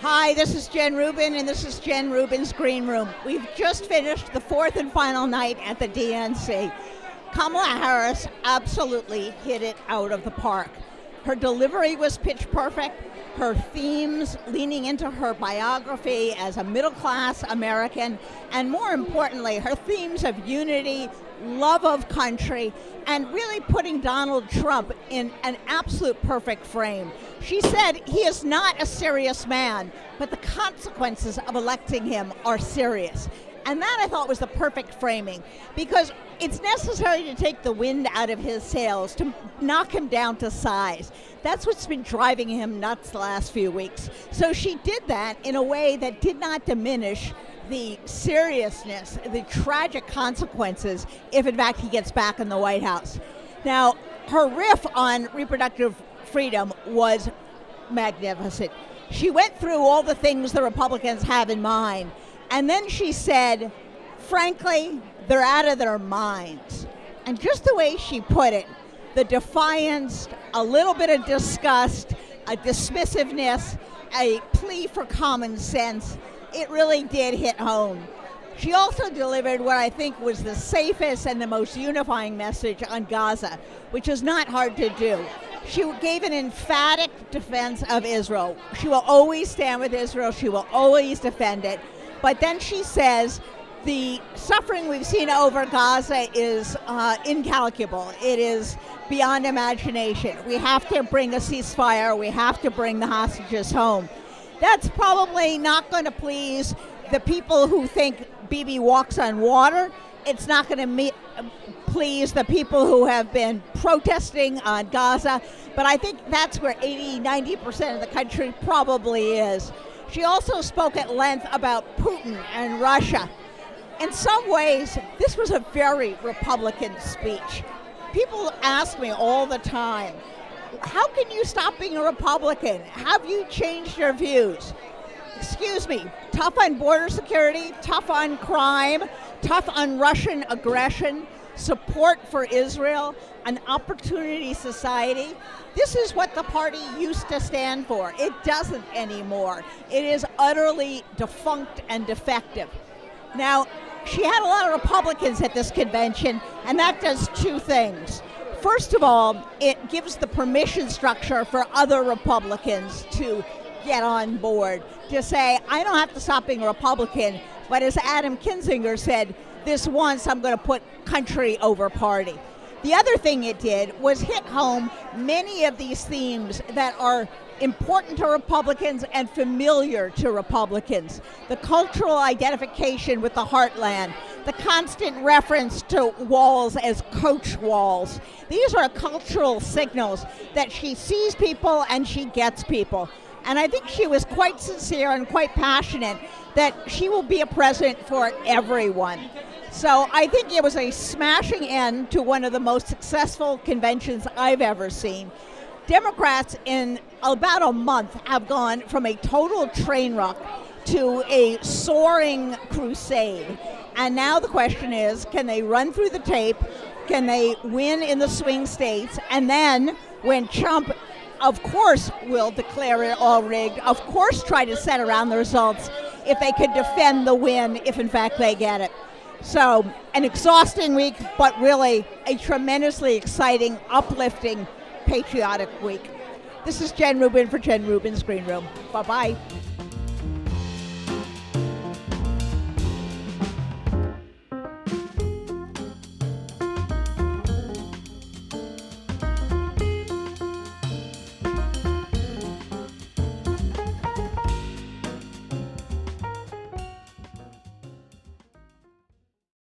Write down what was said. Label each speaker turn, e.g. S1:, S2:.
S1: Hi, this is Jen Rubin, and this is Jen Rubin's Green Room. We've just finished the fourth and final night at the DNC. Kamala Harris absolutely hit it out of the park. Her delivery was pitch perfect. Her themes leaning into her biography as a middle-class American, and more importantly, her themes of unity, love of country, and really putting Donald Trump in an absolute perfect frame. She said he is not a serious man, but the consequences of electing him are serious. And that, I thought, was the perfect framing, because it's necessary to take the wind out of his sails, to knock him down to size. That's what's been driving him nuts the last few weeks. So she did that in a way that did not diminish the seriousness, the tragic consequences, if in fact he gets back in the White House. Now, her riff on reproductive freedom was magnificent. She went through all the things the Republicans have in mind, and then she said, frankly, they're out of their minds. And just the way she put it, the defiance, a little bit of disgust, a dismissiveness, a plea for common sense, it really did hit home. She also delivered what I think was the safest and the most unifying message on Gaza, which is not hard to do. She gave an emphatic defense of Israel. She will always stand with Israel. She will always defend it. But then she says the suffering we've seen over Gaza is incalculable. It is beyond imagination. We have to bring a ceasefire. We have to bring the hostages home. That's probably not going to please the people who think Bibi walks on water. It's not going to please the people who have been protesting on Gaza. But I think that's where 80-90% of the country probably is. She also spoke at length about Putin and Russia. In some ways, this was a very Republican speech. People ask me all the time, how can you stop being a Republican? Have you changed your views? Excuse me, tough on border security, tough on crime, tough on Russian aggression, support for Israel, an opportunity society. This is what the party used to stand for. It doesn't anymore. It is utterly defunct and defective. Now, she had a lot of Republicans at this convention, and that does two things. First of all, it gives the permission structure for other Republicans to get on board, to say, I don't have to stop being a Republican, but as Adam Kinzinger said, this once I'm going to put country over party. The other thing it did was hit home many of these themes that are important to Republicans and familiar to Republicans. The cultural identification with the heartland, the constant reference to walls as coach walls. These are cultural signals that she sees people and she gets people. And I think she was quite sincere and quite passionate that she will be a president for everyone. So I think it was a smashing end to one of the most successful conventions I've ever seen. Democrats in about a month have gone from a total train wreck to a soaring crusade. And now the question is, can they run through the tape? Can they win in the swing states? And then when Trump, of course, will declare it all rigged, of course try to set around the results if they could defend the win, if in fact they get it. So an exhausting week, but really a tremendously exciting, uplifting, patriotic week. This is Jen Rubin for Jen Rubin's Green Room. Bye-bye.